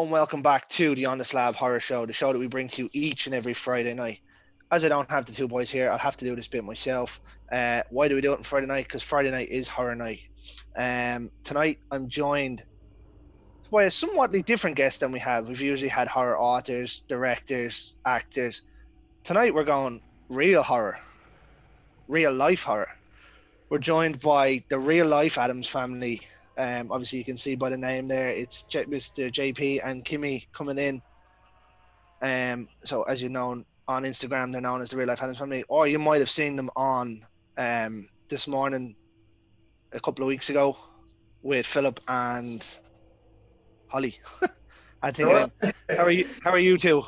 Hello and welcome back to the On the Slab Horror Show, the show that we bring to you each and every Friday night. As I don't have the two boys here, I'll have to do this bit myself. Why do we do it on Friday night? Because Friday night is horror night. Tonight I'm joined by a somewhatly different guest than we have. We've usually had horror authors, directors, actors. Tonight we're going real horror, real life horror. We're joined by the real life Addams family. Obviously, you can see by the name there, it's Mr. JP and Kimmi coming in. So as you know, on Instagram, they're known as the Real Life Addams Family, or you might have seen them on This Morning a couple of weeks ago with Philip and Holly. I think Hello. How are you two?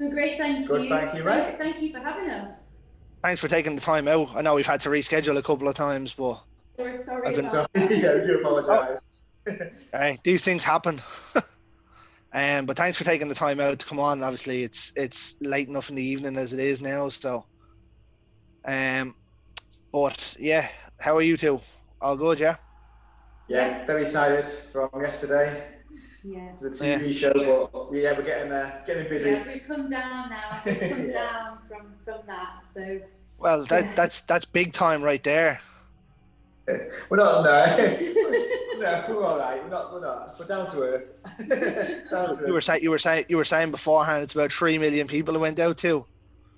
I'm great, thank you. Good, thank you, right? Thank you for having us. Thanks for taking the time out. I know we've had to reschedule a couple of times, but We're sorry I've been- about Yeah, that. we do apologise. these things happen. But thanks for taking the time out to come on. Obviously, it's late enough in the evening as it is now. So, but yeah, how are you two? All good, yeah? Yeah, very tired from yesterday, Yes. the TV show, but yeah, we're getting there. It's getting busy. Yeah, we've come down now. We've come down from that. So. Well, that's big time right there. We're not, no, we're all right. We're not. We're down to earth. Down to earth. You were saying beforehand it's about 3 million people who went out too.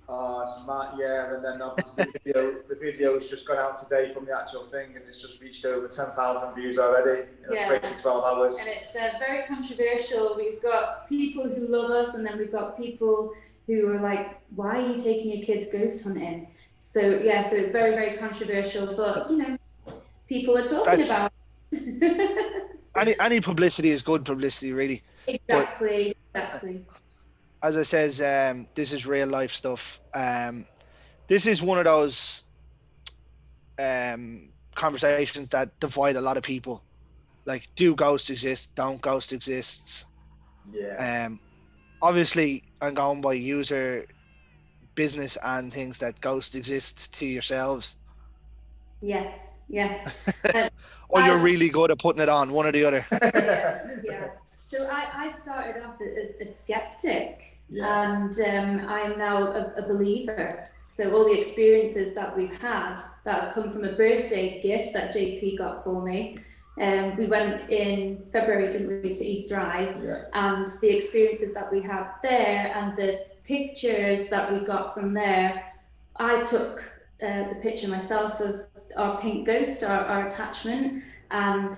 Oh, it's mad, yeah, and then obviously the video's just gone out today from the actual thing, and it's just reached over 10,000 views already in a space of 12 hours. And it's very controversial. We've got people who love us, and then we've got people who are like, "Why are you taking your kids ghost hunting?" So yeah, so it's very, very controversial. But you know, people are talking about it. any publicity is good publicity, really. Exactly. As I says, this is real life stuff. This is one of those conversations that divide a lot of people. Like, do ghosts exist? Don't ghosts exist? Yeah. Obviously, I'm going by user business and things that ghosts exist to yourselves. Yes. Or you're really good at putting it on, one or the other. Yeah. So I started off as a skeptic, and I'm now a believer. So all the experiences that we've had that have come from a birthday gift that JP got for me. We went in February, didn't we, to East Drive, and the experiences that we had there and the pictures that we got from there. I took the picture myself of our pink ghost, our attachment, and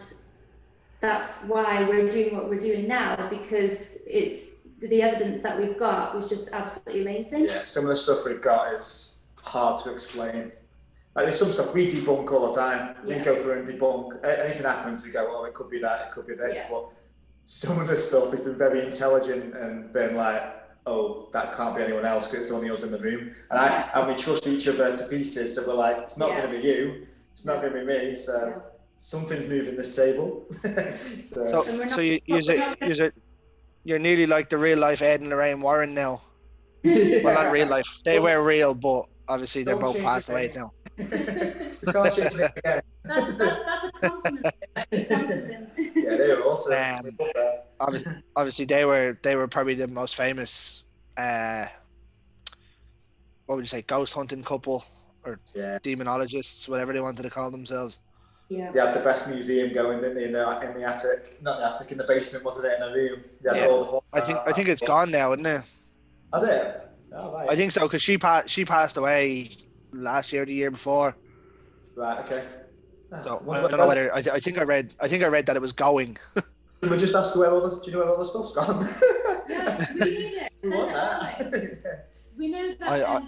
that's why we're doing what we're doing now, because it's the evidence that we've got was just absolutely amazing. Yeah, some of the stuff we've got is hard to explain. Like, there's some stuff we debunk all the time. We go through and debunk. Anything happens, we go, "Oh, it could be that, it could be this." But some of the stuff has been very intelligent and been like, "Oh, that can't be anyone else because it's only us in the room." And we trust each other to pieces. So we're like, "It's not going to be you. It's not going to be me." So something's moving this table. You're nearly like the real life Ed and Lorraine Warren now. Well, not real life. They were real, but obviously they're both passed away now. We can't change it again. That's a compliment. Yeah, they were awesome. Obviously they were probably the most famous what would you say, ghost hunting couple or demonologists, whatever they wanted to call themselves. Yeah. They had the best museum going, didn't they, in the attic? Not the attic, in the basement, wasn't it, in the room? I think it's gone now, isn't it? Has it? Oh, right. I think so, because she passed away last year or the year before. Right, okay. So I don't know whether I think I read that it was going. We just ask do you know where all the stuff's gone? Yeah, we need it. We want that. We know that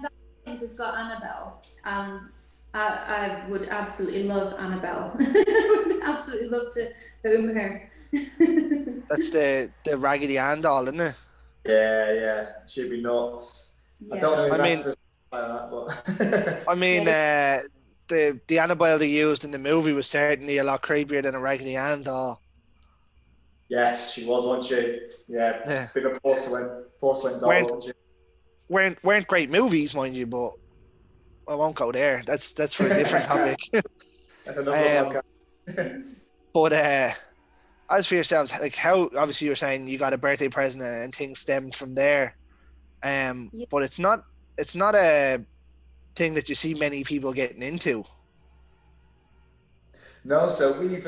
Zach's has got Annabelle, and I would absolutely love Annabelle. I would absolutely love to home her. That's the Raggedy Ann doll, isn't it? Yeah. She'd be nuts. Yeah. I don't know if I mean, like that, but I mean, the Annabelle they used in the movie was certainly a lot creepier than a Raggedy Ann doll. Yes, she was, wasn't she? Yeah. Bit of porcelain doll, wasn't she? Weren't great movies, mind you, but I won't go there. That's for a different topic. That's another podcast. But as for yourselves, like how obviously you're saying you got a birthday present and things stemmed from there. Yeah. But it's not a thing that you see many people getting into. No, so we've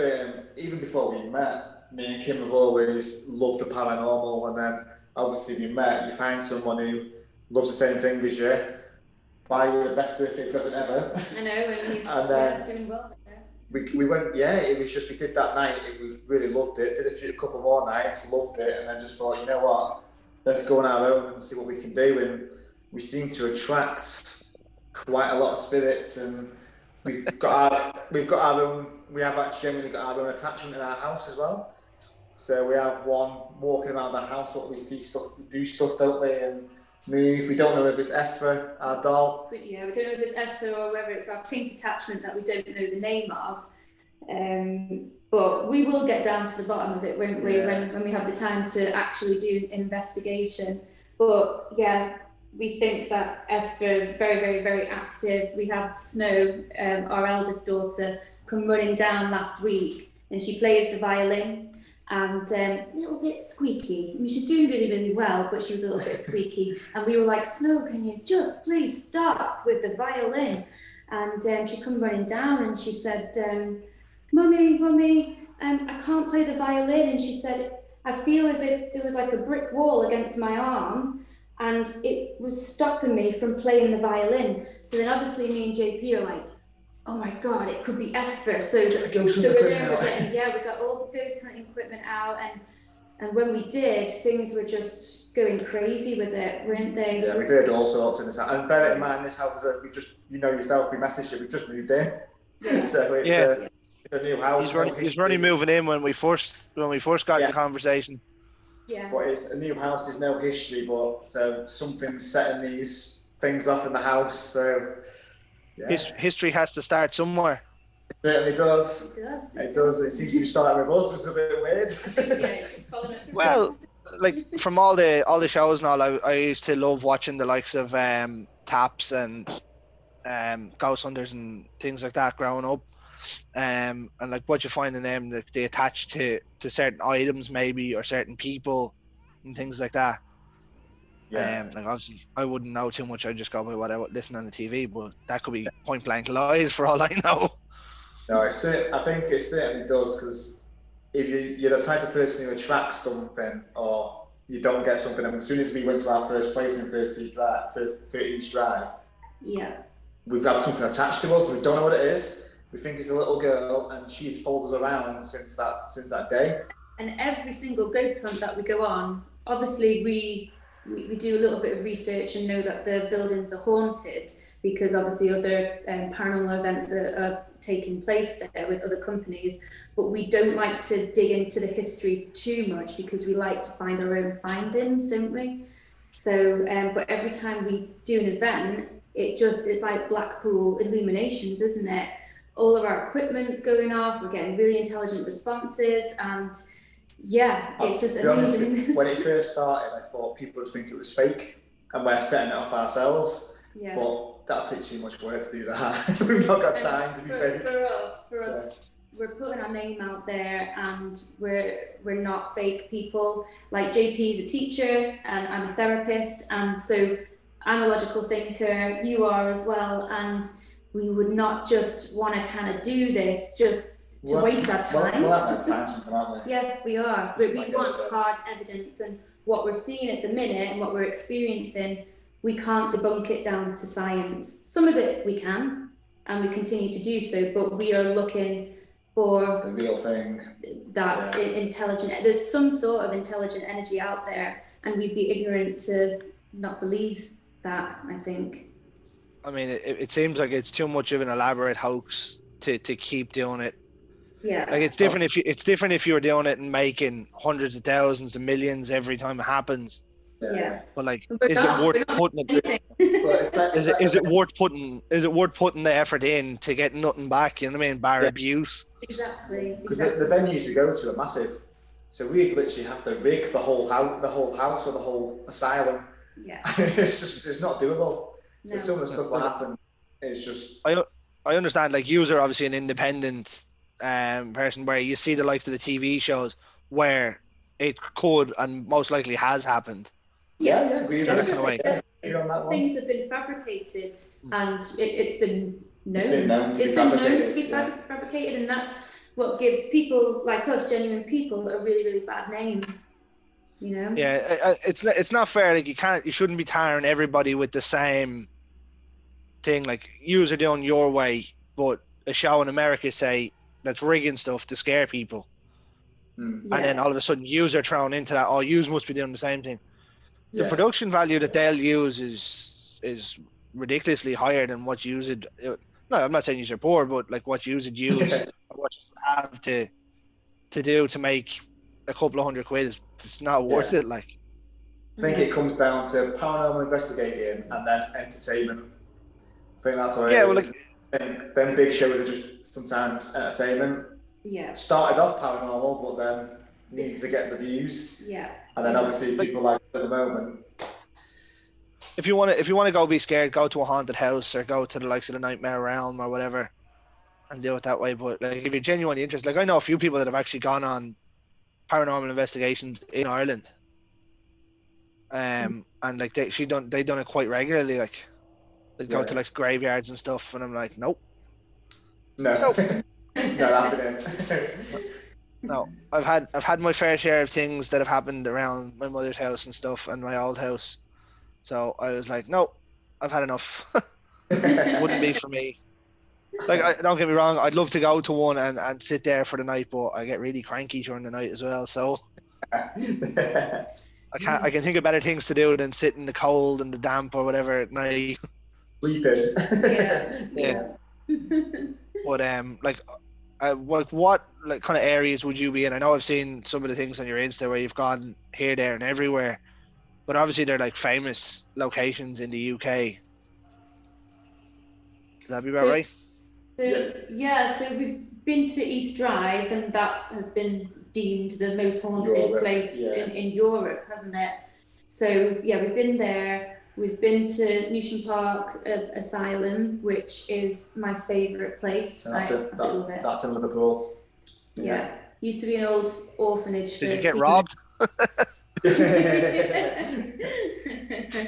even before we met, me and Kim have always loved the paranormal, and then obviously we met. You find someone who loves the same thing as you, buy you the best birthday present ever. I know, and he's And then doing well there. we went, yeah. It was just we did that night. We really loved it. Did a couple more nights, loved it, and then just thought, you know what, let's go on our own and see what we can do. And we seem to attract quite a lot of spirits, and we've got our own. We have actually generally got our own attachment in our house as well. So we have one walking around the house. What we see stuff, we do stuff, don't we? And move. We don't know if it's Esther, our doll. But yeah, we don't know if it's Esther or whether it's our pink attachment that we don't know the name of. But we will get down to the bottom of it, won't we? Yeah. When we have the time to actually do an investigation. But yeah, we think that Esther is very, very, very active. We had Snow, our eldest daughter, come running down last week, and she plays the violin. And a little bit squeaky. I mean, she's doing really, really well, but she was a little bit squeaky. And we were like, Snow, can you just please stop with the violin? And she come running down and she said, Mummy, I can't play the violin. And she said, I feel as if there was like a brick wall against my arm and it was stopping me from playing the violin. So then obviously me and JP are like, oh my God, it could be Esther. So we're there, we got all the ghost hunting equipment out, and when we did, things were just going crazy with it, weren't they? Yeah, we've heard all sorts in this house. And bear in mind, this house is we just, you know yourself, we messaged you, we just moved in. Yeah. So it's a new house. He's running moving in when we first got the conversation. Yeah. But it's a new house, there's no history, but so something's setting these things off in the house. So yeah. History has to start somewhere. It certainly does. It does. It seems to be starting with us, which is a bit weird. Yeah, it's following us. Well, like from all the shows and all, I used to love watching the likes of Taps and Ghost Hunters and things like that growing up. And like what you find in them, like they attach to certain items maybe or certain people and things like that. Yeah. Like obviously I wouldn't know too much. I just go by what I listen on the TV, but that could be point blank lies for all I know. No, I think it certainly does, because if you're the type of person who attracts something or you don't get something, and as soon as we went to our first place in First East Drive, yeah, we've got something attached to us and we don't know what it is. We think it's a little girl and she's followed us around since that day. And every single ghost hunt that we go on, obviously we do a little bit of research and know that the buildings are haunted, because obviously other paranormal events are taking place there with other companies, but we don't like to dig into the history too much because we like to find our own findings, don't we? So, but every time we do an event, it's like Blackpool illuminations, isn't it? All of our equipment's going off, we're getting really intelligent responses, and yeah, it's just amazing. Honest, when it first started, I thought people would think it was fake and we're setting it off ourselves. Yeah. But that takes too much work to do that. We've not got time to be fake. For us, we're putting our name out there, and we're not fake people. Like JP is a teacher and I'm a therapist, and so I'm a logical thinker, you are as well, and we would not just want to kind of do this just to waste our time. We're out there to find something, aren't we? Yeah, we are. But we want hard evidence, and what we're seeing at the minute and what we're experiencing, we can't debunk it down to science. Some of it we can, and we continue to do so, but we are looking for the real thing. That intelligent, there's some sort of intelligent energy out there, and we'd be ignorant to not believe that, I think. I mean, it seems like it's too much of an elaborate hoax to keep doing it. Yeah. Like it's different if you were doing it and making hundreds of thousands of millions every time it happens. Yeah. But like, is it worth putting it? Is it worth putting the effort in to get nothing back? You know what I mean? Bar abuse. Exactly. Because the venues we go to are massive, so we'd literally have to rig the whole house or the whole asylum. Yeah. It's not doable. So No. some of the stuff that happened is just. I understand. Like, you are obviously an independent person where you see the likes of the TV shows, where it could and most likely has happened. Yeah, agree. That kind of way. Agree on that one. Things have been fabricated, and it's been known. It's been known to be fabricated, and that's what gives people like us, genuine people, a really, really bad name. You know? Yeah, it's not fair. Like you shouldn't be tarring everybody with the same thing. Like yous are doing your way, but a show in America say that's rigging stuff to scare people, and then all of a sudden yous are thrown into that. Oh, yous must be doing the same thing. The production value that they'll use is ridiculously higher than what you would. No, I'm not saying you're poor, but like what you would use, what you have to do to make a couple of £100. It's not worth it. Like, I think it comes down to paranormal investigating and then entertainment. I think that's what it is. Well, like, and then big shows are just sometimes entertainment. Yeah. Started off paranormal, but then needed to get the views. Yeah. And then obviously people like at the moment. If you want to go be scared, go to a haunted house or go to the likes of the Nightmare Realm or whatever, and do it that way. But like, if you're genuinely interested, like I know a few people that have actually gone on paranormal investigations in Ireland, and like they done it quite regularly. Like they go to like graveyards and stuff, and I'm like, nope. No, not happening. No, I've had my fair share of things that have happened around my mother's house and stuff, and my old house. So I was like, nope, I've had enough. Wouldn't be for me. Like, don't get me wrong, I'd love to go to one and sit there for the night, but I get really cranky during the night as well. So I can think of better things to do than sit in the cold and the damp or whatever at night. Sleeping. Yeah. But what like kind of areas would you be in? I know I've seen some of the things on your Insta where you've gone here, there, and everywhere, but obviously they're like famous locations in the UK. Would that be about right? So we've been to East Drive, and that has been deemed the most haunted place in Europe, hasn't it? So yeah, we've been there. We've been to Newsham Park Asylum, which is my favourite place. That's in Liverpool. Yeah. Used to be an old orphanage. Did you get robbed?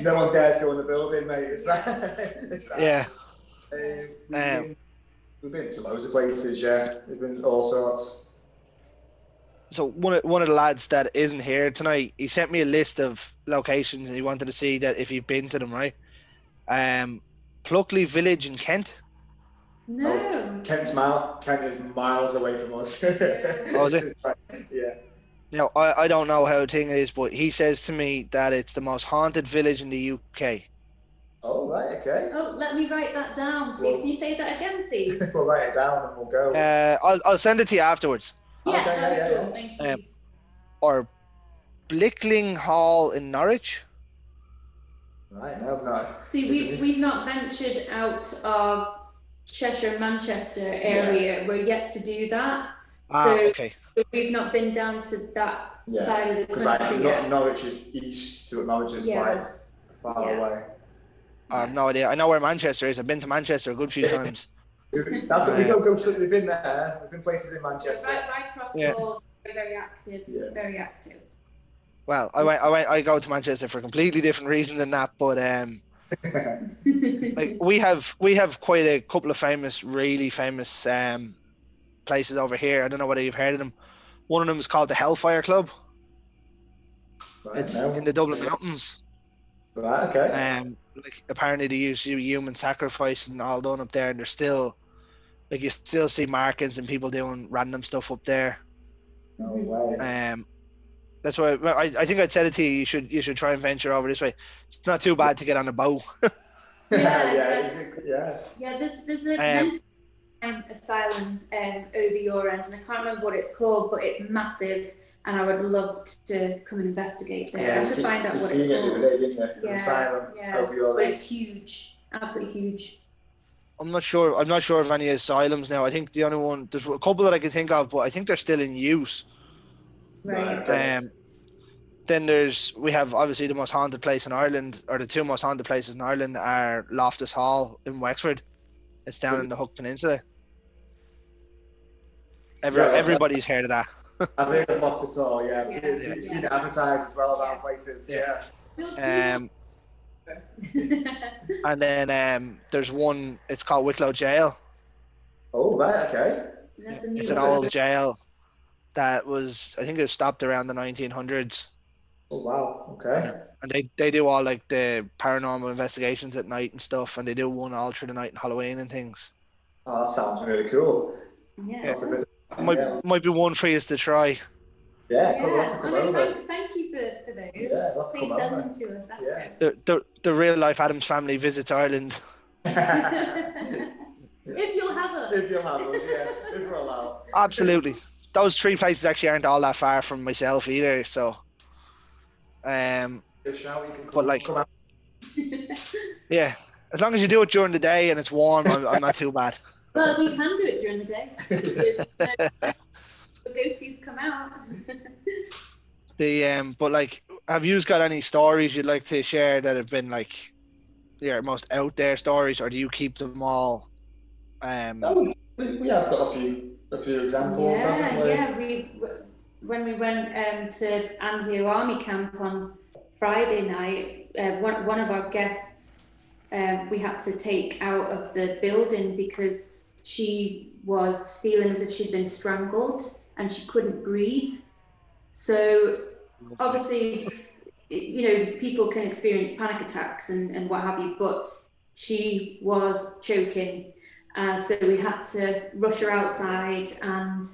No one dares go in the building, mate. It's that. Yeah. We've been to loads of places, We've been all sorts. So one of the lads that isn't here tonight, he sent me a list of locations and he wanted to see that if you've been to them, right? Pluckley Village in Kent. No. Kent is miles away from us. Oh, is it? Yeah. Now, I don't know how the thing is, but he says to me that it's the most haunted village in the UK. Oh, right, okay. Oh, let me write that down, please. Can you say that again, please? We'll write it down and we'll go. I'll send it to you afterwards. Yeah, okay, that'd be cool. Thank you. Or Blickling Hall in Norwich. Right, no. See, we've not ventured out of Cheshire, Manchester area. Yeah. We're yet to do that. Okay. We've not been down to that side of the country yet. Norwich is east, so Norwich is quite far away. I have no idea. I know where Manchester is. I've been to Manchester a good few times. That's what we go. We've been there. We've been places in Manchester. Rycroft Hall, very active. Yeah. Very active. Well, I go to Manchester for a completely different reason than that, but like we have quite a couple of really famous places over here. I don't know whether you've heard of them. One of them is called the Hellfire Club. Right, it's in the Dublin Mountains. Right, okay. Like apparently they use human sacrifice and all done up there, and there's still like you still see markings and people doing random stuff up there. No way. That's why I think I'd said it to you. You should try and venture over this way. It's not too bad to get on a boat. Yeah. There's a mental asylum over your end, and I can't remember what it's called, but it's massive, and I would love to come and investigate there. I have to find out what it's called. Asylum over your end. But it's huge, absolutely huge. I'm not sure of any asylums now. I think the only one, there's a couple that I can think of, but I think they're still in use. Right. Okay. Then we have obviously the most haunted place in Ireland, or the two most haunted places in Ireland are Loftus Hall in Wexford. It's down in the Hook Peninsula. Everybody's heard of that. I've heard of Loftus Hall, yeah. I've seen it advertised as well around places, And then there's one, it's called Wicklow Jail. Oh, right, okay. It's an old jail that was, I think it was stopped around the 1900s. Oh, wow, okay. And they do all like the paranormal investigations at night and stuff, and they do one all through the night and Halloween and things. Oh, that sounds really cool. Yeah. Might be one for you to try. Yeah, we'll have to come over. Thank you for those. Yeah, we'll have to Please come send over. them to us after. Yeah. The real life Addams Family visits Ireland. If you'll have us. If you'll have us, yeah. If we're allowed. Absolutely. Those three places actually aren't all that far from myself either, so Good shout, you can come out. Yeah. As long as you do it during the day and it's warm, I'm not too bad. Well, we can do it during the day because the ghosties come out. But like, have you got any stories you'd like to share that have been like your most out there stories, or do you keep them all? No, we have got a few examples. When we went to Anzio Army Camp on Friday night, one of our guests we had to take out of the building because she was feeling as if she'd been strangled and she couldn't breathe. So obviously, people can experience panic attacks and what have you, but she was choking. So we had to rush her outside and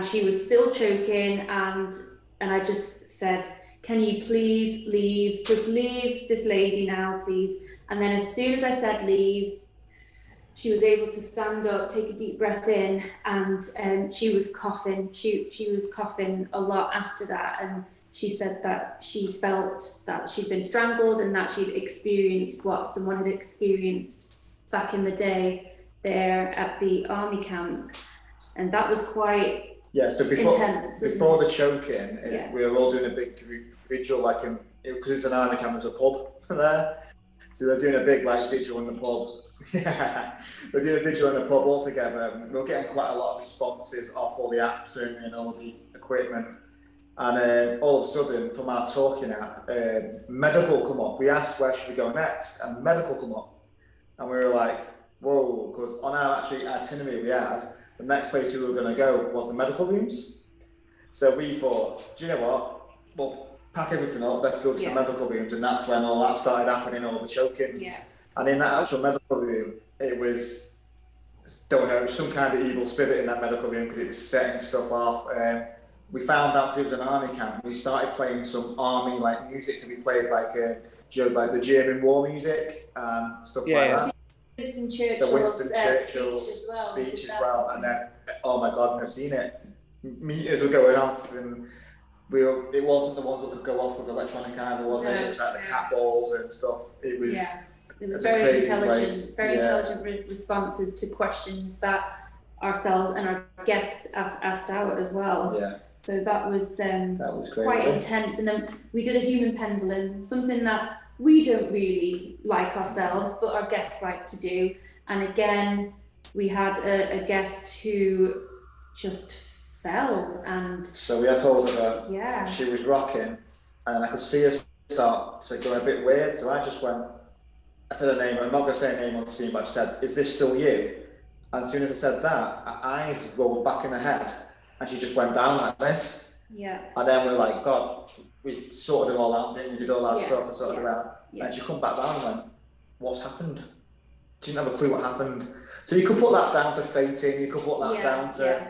she was still choking and I just said, can you please leave? Just leave this lady now, please. And then as soon as I said leave, she was able to stand up, take a deep breath in, and she was coughing. She was coughing a lot after that, and she said that she felt that she'd been strangled and that she'd experienced what someone had experienced back in the day there at the army camp, and that was quite intense. Before the choking, we were all doing a big group vigil, because it's an army camp, there's a pub there, so we were doing a big vigil in the pub. Yeah, we're doing a vigil in the pub all together. We were getting quite a lot of responses off all the apps and all the equipment. And all of a sudden, from our talking app, medical come up. We asked where should we go next, and medical come up. And we were like, whoa, because on our itinerary we had, the next place we were going to go was the medical rooms. So we thought, do you know what? We'll pack everything up, let's go to the medical rooms. And that's when all that started happening, all the chokings. Yeah. And in that actual medical room, it was, some kind of evil spirit in that medical room because it was setting stuff off. We found out because it was an army camp. We started playing some army music, so we played the German war music and stuff like that. The Winston Churchill speech as well. And then, oh my God, I've never seen it. Meters were going off, and it wasn't the ones that could go off with electronic either, was it? It was the cat balls and stuff. It was. Yeah. It was very intelligent responses to questions that ourselves and our guests asked out as well. Yeah. So that was quite intense. And then we did a human pendulum, something that we don't really like ourselves, but our guests like to do. And again, we had a guest who just fell, and so we had hold of her. Yeah. She was rocking, and I could see her start to go a bit weird. So I just went. I said her name. I'm not going to say her name on screen, but I just said, "Is this still you?" And as soon as I said that, her eyes rolled back in her head, and she just went down like this. Yeah. And then we were like, God, we sorted it all out, didn't we? Did all that stuff and sorted it out. Yeah. And she come back down and went, "What's happened?" Didn't have a clue what happened. So you could put that down to fainting. You could put that down to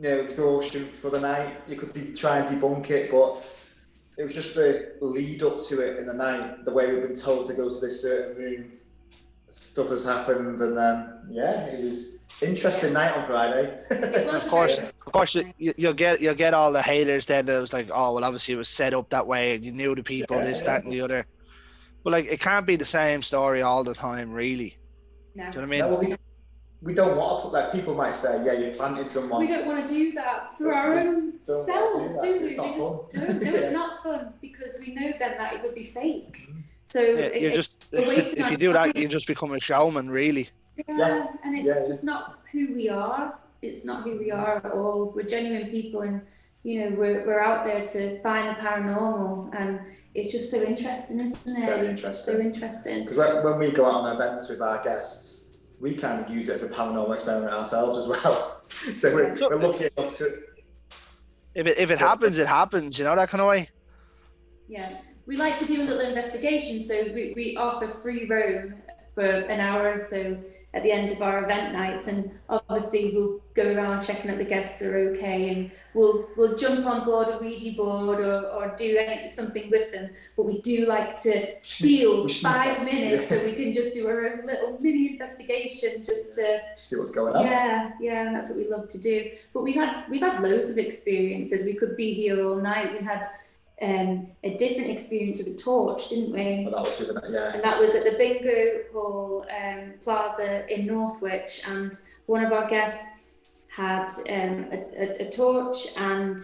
exhaustion for the night. You could try and debunk it, but it was just the lead up to it in the night, the way we've been told to go to this certain room. Stuff has happened, and then it was interesting night on Friday. Of course, you'll get all the haters then. That was like, oh well, obviously it was set up that way, and you knew the people, this, that, and the other. But it can't be the same story all the time, really. No. Do you know what I mean? No, we don't want to put people might say, you planted someone. We don't want to do that for our own selves, do we? It's not fun. It's not fun because we know then that it would be fake. So if you do that, you just become a showman, really. Yeah, and it's just not who we are. It's not who we are at all. We're genuine people, we're out there to find the paranormal, and it's just so interesting, isn't it? Very interesting. So interesting. Because when we go out on events with our guests, we kind of use it as a paranormal experiment ourselves as well. So we're lucky enough to. If it happens, it happens. That kind of way. Yeah, we like to do a little investigation, so we offer free roam for an hour or so at the end of our event nights, and obviously we'll go around checking that the guests are okay, and we'll jump on board a Ouija board or do something with them, but we do like to steal 5 minutes so we can just do our own little mini investigation just to see what's going on. Yeah, that's what we love to do. But we've had loads of experiences. We could be here all night. We had a different experience with a torch, didn't we? Well, that was with And that was at the Bingo Hall Plaza in Northwich, and one of our guests had a torch, and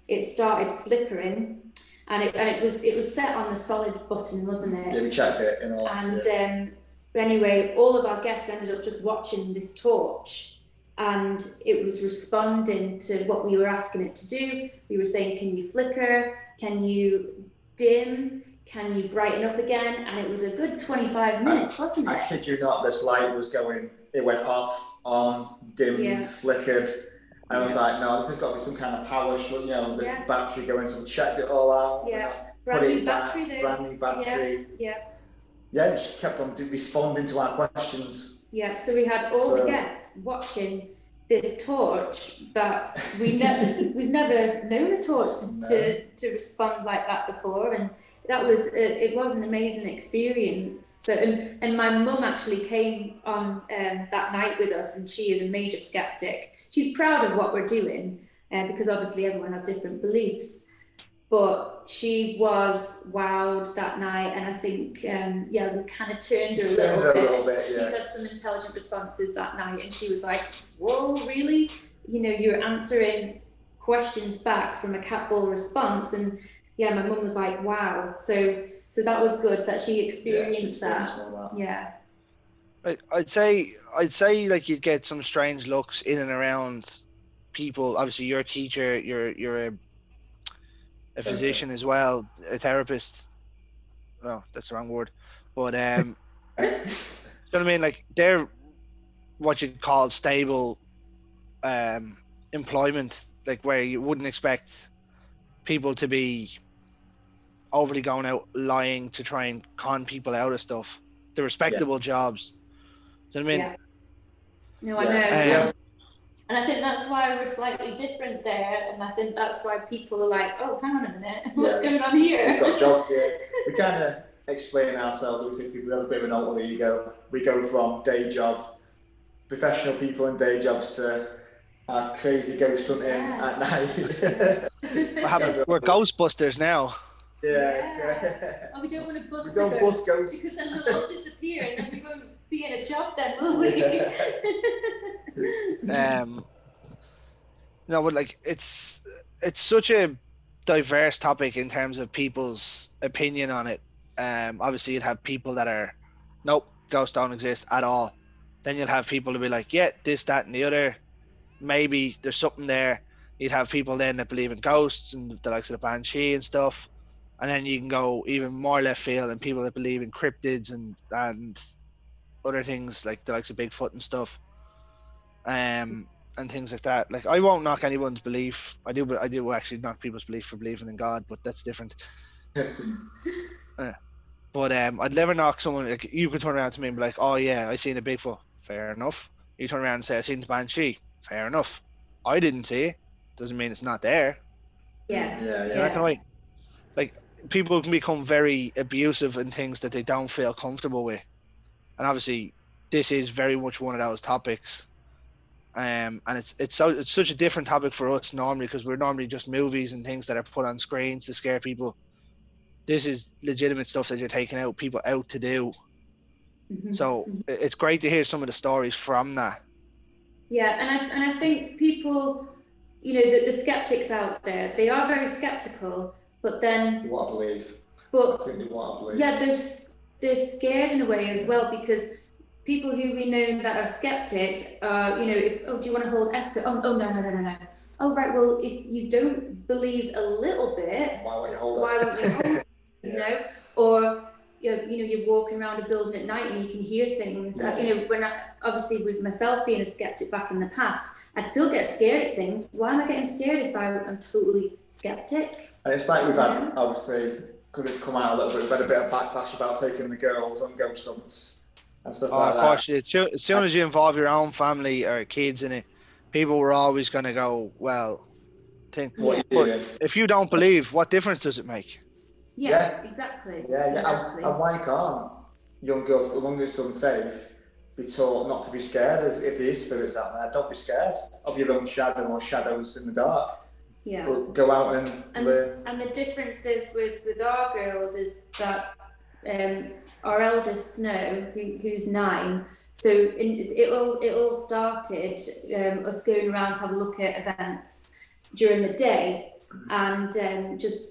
it started flickering, and it was set on the solid button, wasn't it? Yeah, we checked it in all. And anyway, all of our guests ended up just watching this torch, and it was responding to what we were asking it to do. We were saying, can you flicker? Can you dim? Can you brighten up again? And it was a good 25 minutes, wasn't it? I kid you not, this light was going, it went off, on, dimmed, flickered. And I was like, no, this has got to be some kind of power, the battery going. So we checked it all out. Yeah, brand new battery. Yeah, it just kept on responding to our questions. Yeah, so we had all the guests watching this torch that we've never known a torch to respond like that before, and that was it was an amazing experience. So and my mum actually came on that night with us, and she is a major skeptic. She's proud of what we're doing, because obviously everyone has different beliefs, but she was wowed that night, and I think we kind of turned her a little bit. She's had some intelligent responses that night, and she was like, whoa, really? You're answering questions back from a cat ball response, and my mum was like, wow. So that was good that she experienced that. Yeah. I'd say like you'd get some strange looks in and around people. Obviously, you're a teacher, you're a physician as well, a therapist. No, that's the wrong word. But you know what I mean? Like, they're what you'd call stable employment, like where you wouldn't expect people to be overly going out lying to try and con people out of stuff. They're respectable jobs. Do you know what I mean? No, I know. And I think that's why we're slightly different there, and I think that's why people are like, oh, hang on a minute, what's going on here? We've got jobs here. We kind of explain ourselves, obviously, people have a bit of an alter ego. We go from day job, professional people in day jobs, to our crazy ghost hunting at night. We're Ghostbusters now. It's good. Oh, we don't want to bust we don't bust ghosts. Because then they'll all disappear, and then we won't be in a job then, will we? No, but like it's such a diverse topic in terms of people's opinion on it. Obviously you'd have people that are, nope, ghosts don't exist at all. Then you'll have people to be like, yeah, this, that, and the other. Maybe there's something there. You'd have people then that believe in ghosts and the likes of the Banshee and stuff. And then you can go even more left field and people that believe in cryptids and other things like the likes of Bigfoot and stuff. And things like that. Like, I won't knock anyone's belief. I do actually knock people's belief for believing in God, but that's different. But I'd never knock someone. Like, you could turn around to me and be like, oh yeah, I seen a Bigfoot. Fair enough. You turn around and say, I seen the Banshee. Fair enough. I didn't see it. Doesn't mean it's not there. Yeah. That kind of way. Like, people can become very abusive in things that they don't feel comfortable with. And obviously this is very much one of those topics. And it's such a different topic for us normally, because we're normally just movies and things that are put on screens to scare people. This is legitimate stuff that you're taking people out to do. So it's great to hear some of the stories from that. Yeah, and I think people, the skeptics out there, they are very skeptical, but then they want to believe. But I think they want to believe. Yeah, they're scared in a way as well, because people who we know that are skeptics are, do you want to hold Esther? Oh no. oh right, well if you don't believe a little bit, why won't you hold why it? won't you hold it? Yeah. You know, or you're walking around a building at night and you can hear things. Yeah. When obviously with myself being a skeptic back in the past, I'd still get scared at things. Why am I getting scared if I'm totally skeptic? And it's like we've had, obviously, because it's come out a little bit, we've had a bit of backlash about taking the girls on ghost hunts and stuff like Of that. course, as soon as you involve your own family or kids in it, people were always going to go, well, What are you but doing? if you don't believe, what difference does it make? Yeah, exactly. Yeah. Exactly. And why can't young girls, as long as it's done safe, be taught not to be scared if there is spirits out there? Don't be scared of your own shadow or shadows in the dark. Yeah. Go out and learn. And the difference is with our girls is that our eldest Snow, who's 9, so it all started us going around to have a look at events during the day and just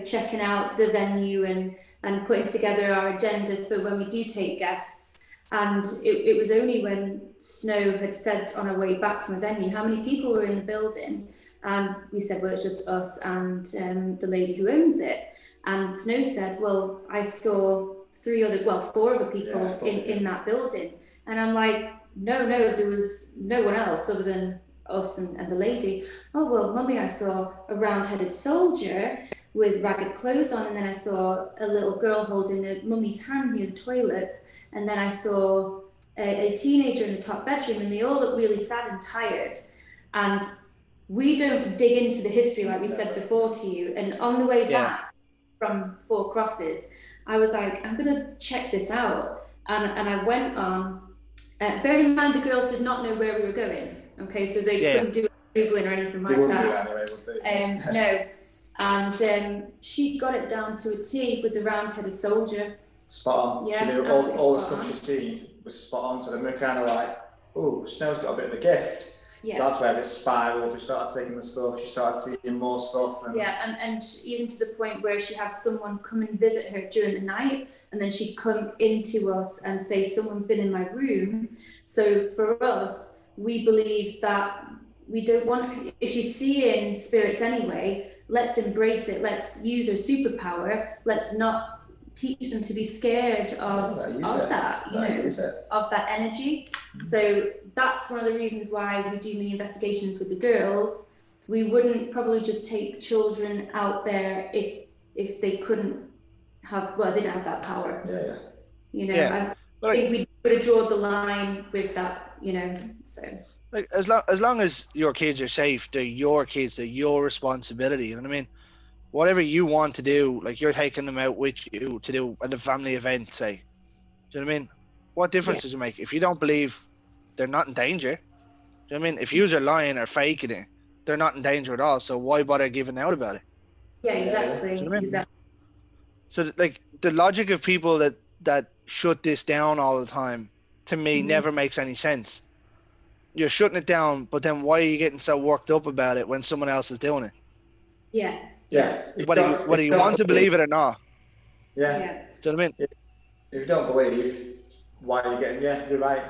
checking out the venue and putting together our agenda for when we do take guests. And it was only when Snow had said on our way back from a venue how many people were in the building, and we said, well, it's just us and the lady who owns it. And Snow said, well, I saw 4 other people in that building. And I'm like, no, there was no one else other than us and the lady. Oh, well, mummy, I saw a round-headed soldier with ragged clothes on, and then I saw a little girl holding a mummy's hand near the toilets, and then I saw a teenager in the top bedroom, and they all look really sad and tired. And we don't dig into the history like we said before to you. And on the way back from 4 Crosses, I was like, I'm going to check this out. And I went on, bearing in mind the girls did not know where we were going. Okay, so they couldn't do Googling or anything like that. Anyway, would they? No. And she got it down to a T with the round-headed soldier. Spot on. Yeah, she knew all the stuff she's seen was spot on. So then we're kind of like, oh, Snow's got a bit of a gift. Yeah. So that's where it spiraled. We started taking the stuff. She started seeing more stuff. And even to the point where she had someone come and visit her during the night, and then she'd come into us and say, someone's been in my room. So for us, we believe that we don't want, if she's seeing spirits anyway, let's embrace it. Let's use her superpower. Let's not teach them to be scared of that, of that energy. So that's one of the reasons why we do many investigations with the girls. We wouldn't probably just take children out there if they couldn't have, well, they don't have that power. I think we would have drawn the line with that, so. Like as long as your kids are safe, they're your kids, they're your responsibility. You know what I mean? Whatever you want to do, like you're taking them out with you to do at a family event, say. Do you know what I mean? What difference does it make? If you don't believe, they're not in danger. Do you know what I mean? If you're lying or faking it, they're not in danger at all. So why bother giving out about it? Yeah, exactly. Do you know what I mean? Exactly. So like the logic of people that shut this down all the time, to me, never makes any sense. You're shutting it down, but then why are you getting so worked up about it when someone else is doing it? Yeah. Whether you want to believe it or not. Yeah. Yeah. Do you know what I mean? If you don't believe, why are you getting? Yeah, you're right.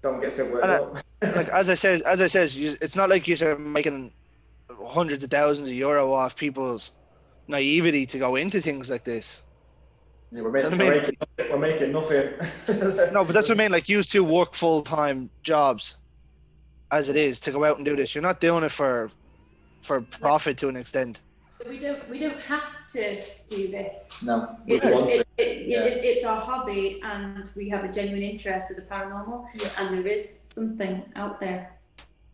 Don't get so worked up. Like as I says, it's not like you're making hundreds of thousands of euro off people's naivety to go into things like this. Yeah, we're making nothing. No, but that's what I mean. Like, you two work full-time jobs as it is to go out and do this. You're not doing it for profit to an extent. We don't have to do this. No, it's our hobby, and we have a genuine interest in the paranormal. Yeah. And there is something out there.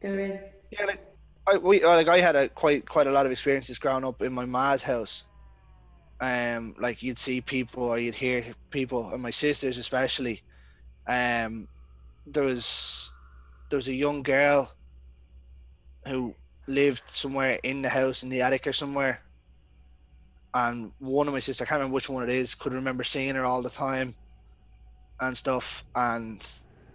There is. Yeah, I had quite a lot of experiences growing up in my ma's house. Like you'd see people or you'd hear people, and my sisters especially. There was a young girl who lived somewhere in the house in the attic or somewhere, and one of my sisters, I can't remember which one it is, could remember seeing her all the time and stuff, and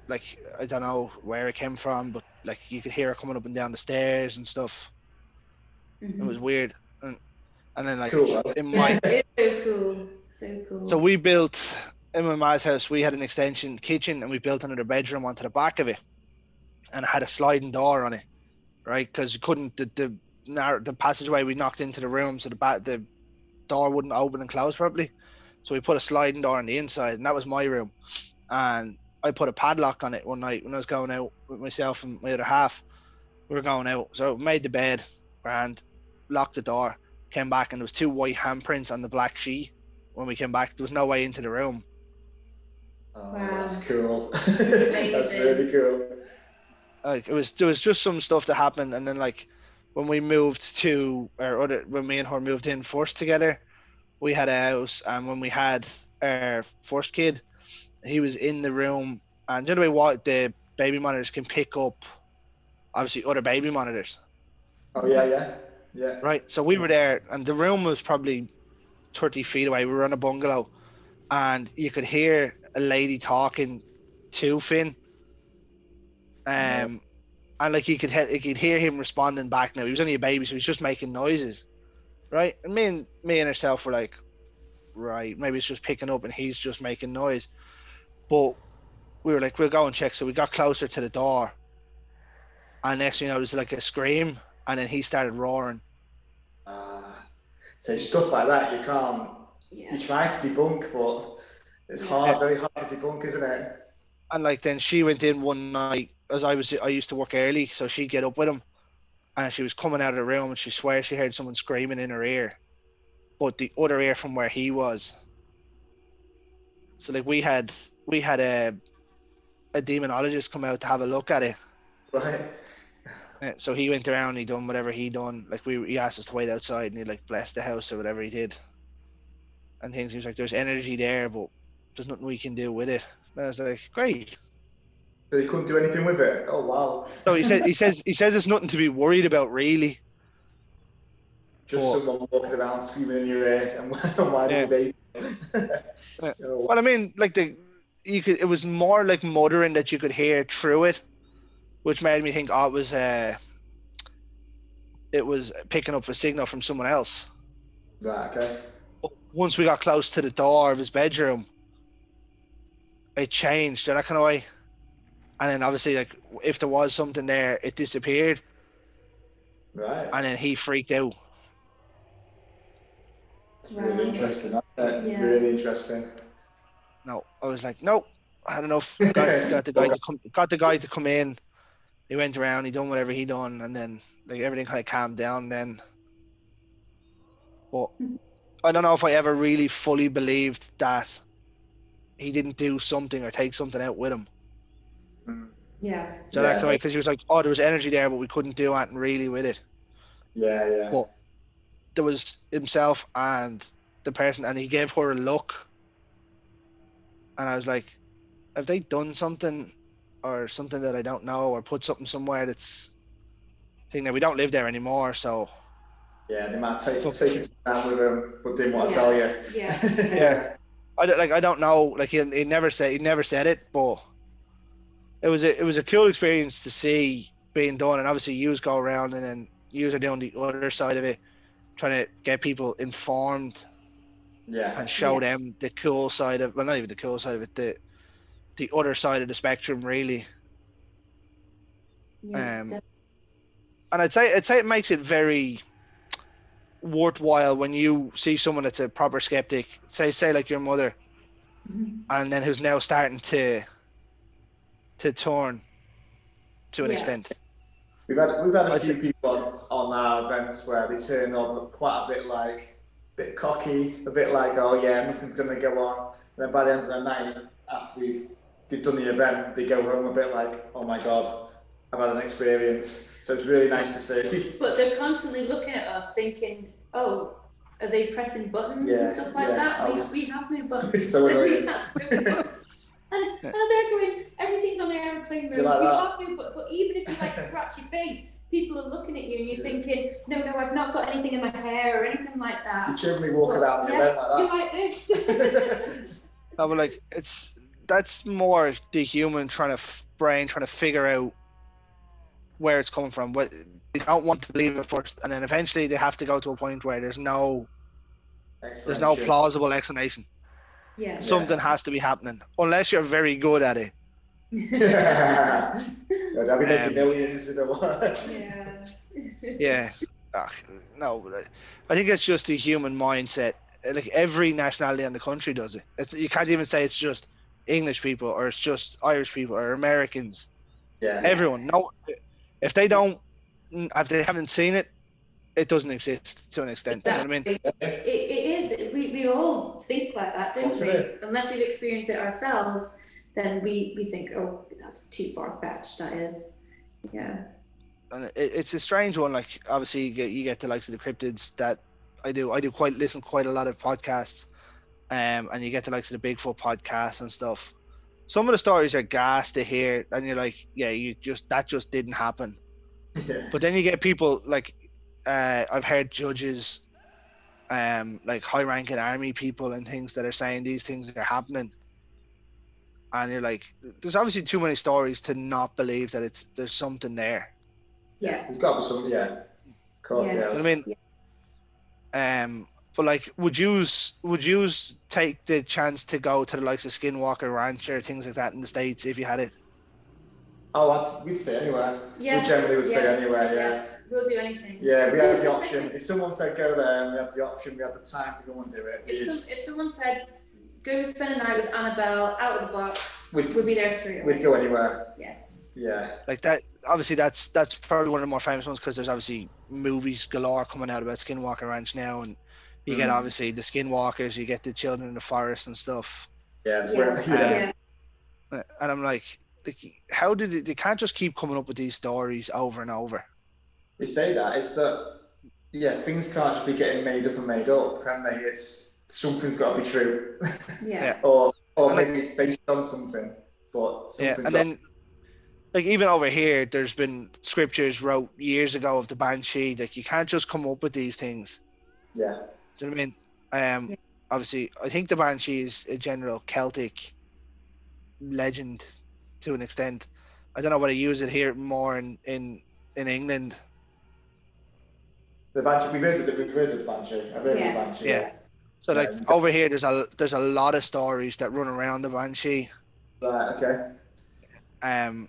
like I don't know where it came from, but like you could hear her coming up and down the stairs and stuff. It was weird. And then like cool. It's so cool. So we built in my ma's house, we had an extension kitchen, and we built another bedroom onto the back of it, and it had a sliding door on it, right? Because you couldn't the passageway we knocked into the room, so the door wouldn't open and close properly. So we put a sliding door on the inside, and that was my room. And I put a padlock on it one night when I was going out with myself and my other half. We were going out, so made the bed, grand, locked the door, came back, and there was 2 white handprints on the black sheet. When we came back, there was no way into the room. Oh, Wow. that's cool. That's really cool. Like there was just some stuff that happened, and then like when we moved to when me and her moved in first together, we had a house, and when we had our first kid, he was in the room, and you know the way what the baby monitors can pick up, obviously other baby monitors. Oh yeah. Right, so we were there, and the room was probably 30 feet away. We were on a bungalow, and you could hear a lady talking to Finn. And like you could hear him responding back. Now he was only a baby, so he's just making noises, right? And me and herself were like, right, maybe it's just picking up and he's just making noise. But we were like, we'll go and check. So we got closer to the door, and next thing you know, it was like a scream, and then he started roaring. So stuff like that you can't. Yeah. You try to debunk, but it's hard, very hard to debunk, isn't it? And like then she went in one night, as I used to work early, so she'd get up with him, and she was coming out of the room, and she swears she heard someone screaming in her ear, but the other ear from where he was. So like we had a demonologist come out to have a look at it. Right. So he went around, he done whatever he done. Like he asked us to wait outside, and he like blessed the house or whatever he did. And things, he was like, there's energy there, but there's nothing we can do with it. And I was like, great. So you couldn't do anything with it? Oh wow. No, he says there's nothing to be worried about really. Just someone walking around screaming in your ear and why did they? Well, I mean, like it was more like muttering that you could hear through it, which made me think, it was picking up a signal from someone else. Right, okay. But once we got close to the door of his bedroom, it changed in that kind of way. And then obviously, like, if there was something there, it disappeared. Right. And then he freaked out. It's really interesting. Really interesting. No, I was like, nope, I had enough. Got the guy to come in. He went around, he done whatever he done, and then like everything kind of calmed down then. But I don't know if I ever really fully believed that he didn't do something or take something out with him. Yeah. So that kind of way, because he was like, oh, there was energy there, but we couldn't do anything really with it. Yeah. But there was himself and the person, and he gave her a look. And I was like, have they done something or something that I don't know, or put something somewhere that's thing that we don't live there anymore, so yeah, they might take it down with them, but didn't want to tell you. Yeah. I don't know, like he never said it, but it was a cool experience to see being done. And obviously yous go around, and then yous are doing the other side of it, trying to get people informed and show them the cool side of, well, not even the cool side of it, the other side of the spectrum, really. And I'd say it makes it very worthwhile when you see someone that's a proper skeptic, say like your mother, and then who's now starting to turn to an extent. We've had a few people on our events where they turn up quite a bit cocky, a bit like, oh yeah, nothing's going to go on. And then by the end of the night, after they've done the event, they go home a bit like, oh my God, I've had an experience. So it's really nice to see. But they're constantly looking at us thinking, oh, are they pressing buttons and stuff like that? We have no buttons. So annoying. And they're going, everything's on airplane mode. Like we have no, but even if you like scratch your face, people are looking at you and you're thinking, no, I've not got anything in my hair or anything like that. You generally walk around the event like that. You're like this. No, but like that's more the human trying to figure out where it's coming from. But they don't want to believe it first, and then eventually they have to go to a point where there's no plausible explanation. Something has to be happening, unless you're very good at it. I'll be making millions, you know what? Yeah. No, I think it's just the human mindset. Like every nationality in the country does it. You can't even say it's just English people or it's just Irish people or Americans. Yeah. Everyone. No, if they don't, if they haven't seen it, it doesn't exist to an extent. Do you know what I mean? It is. We all think like that, don't we? Unless we've experienced it ourselves, then we think, oh, that's too far fetched. That is, yeah. And it's a strange one. Like obviously you get the likes of the cryptids that I do listen quite a lot of podcasts, and you get the likes of the Bigfoot podcasts and stuff. Some of the stories are gas to hear, and you're like, yeah, that just didn't happen. Yeah. But then you get people like, I've heard judges, like high-ranking army people and things that are saying these things are happening, and you're like, there's obviously too many stories to not believe that there's something there. Yeah. There's got to be something. Yeah. Of course, Yeah. yeah. You know what I mean? But like, would you take the chance to go to the likes of Skinwalker Ranch or things like that in the States if you had it? Oh, we'd stay anywhere. Yeah. We generally would stay anywhere, yeah. We'll do anything. Yeah, we had the option. If someone said go there, and we had the option, we had the time to go and do it. If someone said go spend a night with Annabelle out of the box, we'd be there straight away. We'd go anywhere. Yeah. Yeah. Like that. Obviously, that's probably one of the more famous ones because there's obviously movies galore coming out about Skinwalker Ranch now, and you get obviously the Skinwalkers, you get the Children in the Forest and stuff. Yeah. And I'm like, how did they can't just keep coming up with these stories over and over? They say that it's that things can't just be getting made up, can they? It's something's got to be true. Yeah. or maybe it's based on something, but something's then like even over here, there's been scriptures wrote years ago of the Banshee. Like you can't just come up with these things. Yeah. Do you know what I mean? Obviously, I think the Banshee is a general Celtic legend to an extent. I don't know whether you use it here more in England. The Banshee, we've heard of the Banshee. I've heard of the Banshee. Yeah. So like over here, there's a lot of stories that run around the Banshee. Right. Okay. And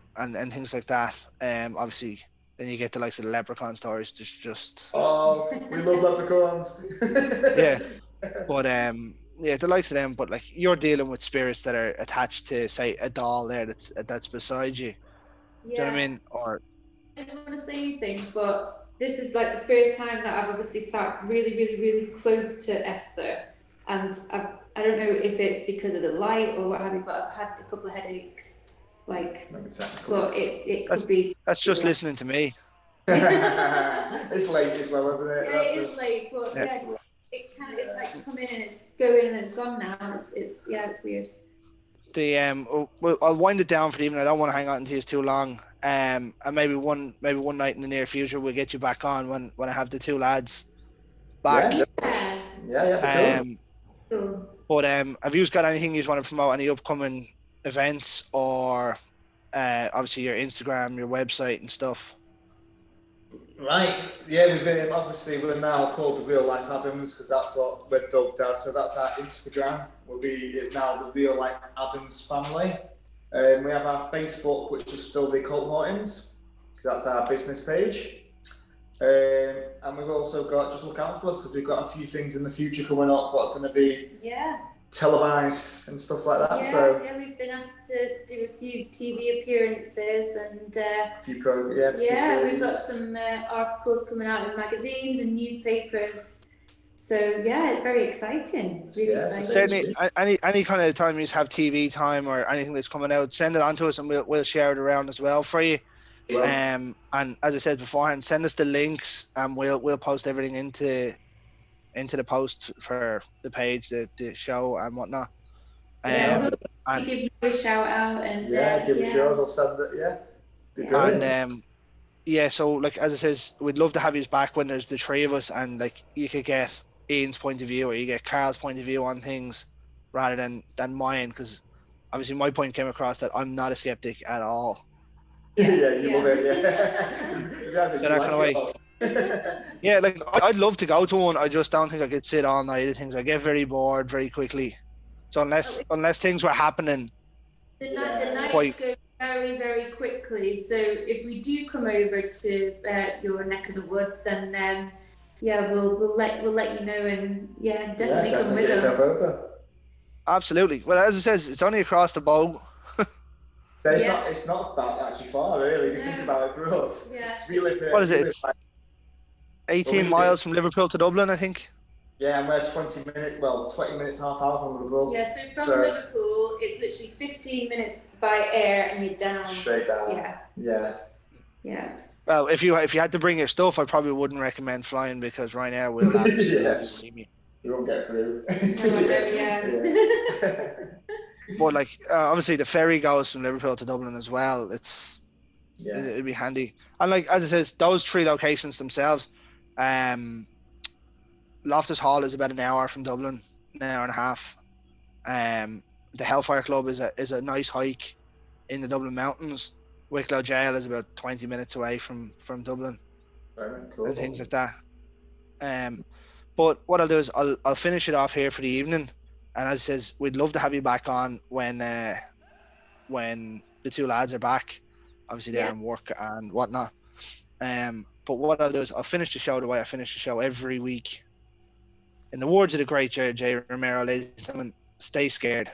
things like that. Obviously, then you get the likes of the leprechaun stories. There's just we love leprechauns. Yeah, but the likes of them. But like you're dealing with spirits that are attached to, say, a doll there that's beside you. Do you know what I mean? Or I don't want to say anything, but this is like the first time that I've obviously sat really, really, really close to Esther, and I don't know if it's because of the light or what have you, but I've had a couple of headaches. Like, but it could be. That's just listening to me. It's late as well, isn't it? Yeah, it is late, but it kind of, it's like come in and it's going and it's gone now. It's weird. I'll wind it down for the evening. I don't want to hang on to you too long. And maybe one night in the near future we'll get you back on when I have the two lads back. Yeah. Cool. But have you got anything you want to promote? Any upcoming events or obviously your Instagram, your website and stuff? Right, yeah, we've obviously we're now called the Real Life Adams because that's what we're dubbed as. So that's our Instagram. It's now the Real Life Adams family. We have our Facebook, which is still the Occult Hauntings, because that's our business page. And we've also got, just look out for us because we've got a few things in the future coming up what are going to be televised and stuff like that. We've been asked to do a few TV appearances and a few programs. We've got some articles coming out in magazines and newspapers. So it's very exciting. Really exciting. Certainly, any kind of time you have TV time or anything that's coming out, send it on to us and we'll share it around as well for you. And as I said beforehand, send us the links and we'll post everything into the post for the page, the show and whatnot. We'll give you a shout out and give a shout. They'll send it. And so like as I says, we'd love to have you back when there's the three of us and like you could get Ian's point of view or you get Carl's point of view on things rather than mine, because obviously my point came across that I'm not a skeptic at all. You love it, Yeah, like I'd love to go to one. I just don't think I could sit all night at things. I get very bored very quickly. So unless things were happening, the nights very, very quickly. So if we do come over to your neck of the woods, then we'll let you know, and definitely come with get us. yourself over. Absolutely. Well, as it says, it's only across the bow. So it's not that actually far, really, if you think about it for us. Yeah. We live What is it? It's 18 miles from Liverpool to Dublin, I think. Yeah, and we're 20 minutes, half hour from Liverpool. Yeah, so from Liverpool, it's literally 15 minutes by air and you're down. Straight down. Yeah. Well, if you had to bring your stuff, I probably wouldn't recommend flying, because Ryanair will absolutely me. You won't get through. But obviously the ferry goes from Liverpool to Dublin as well. It'd be handy. And as it says, those 3 locations themselves, Loftus Hall is about an hour from Dublin, an hour and a half. The Hellfire Club is a nice hike in the Dublin mountains. Wicklow Jail is about 20 minutes away from Dublin. Very cool. And things like that. But what I'll do is I'll finish it off here for the evening. And as it says, we'd love to have you back on when the 2 lads are back. Obviously they're in work and whatnot. But what I'll do is I'll finish the show the way I finish the show every week. In the words of the great J. Romero, ladies and gentlemen, stay scared.